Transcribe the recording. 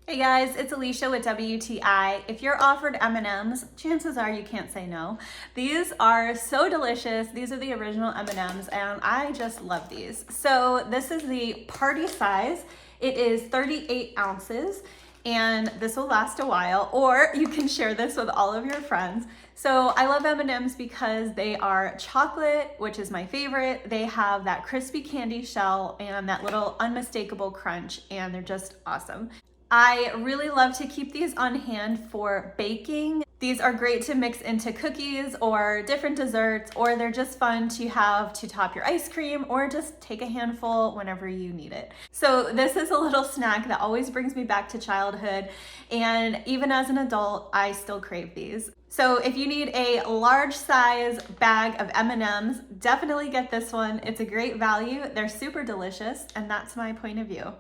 Hey guys, it's Alicia with WTI. If you're offered M&Ms, chances are you can't say no. These are so delicious. These are the original M&Ms and I just love these. So this is the party size. It is 38 ounces and this will last a while, or you can share this with all of your friends. So I love M&Ms because they are chocolate, which is my favorite. They have that crispy candy shell and that little unmistakable crunch, and they're just awesome. I really love to keep these on hand for baking. These are great to mix into cookies or different desserts, or they're just fun to have to top your ice cream or just take a handful whenever you need it. So this is a little snack that always brings me back to childhood, and even as an adult, I still crave these. So if you need a large size bag of M&Ms, definitely get this one. It's a great value, they're super delicious, and that's my point of view.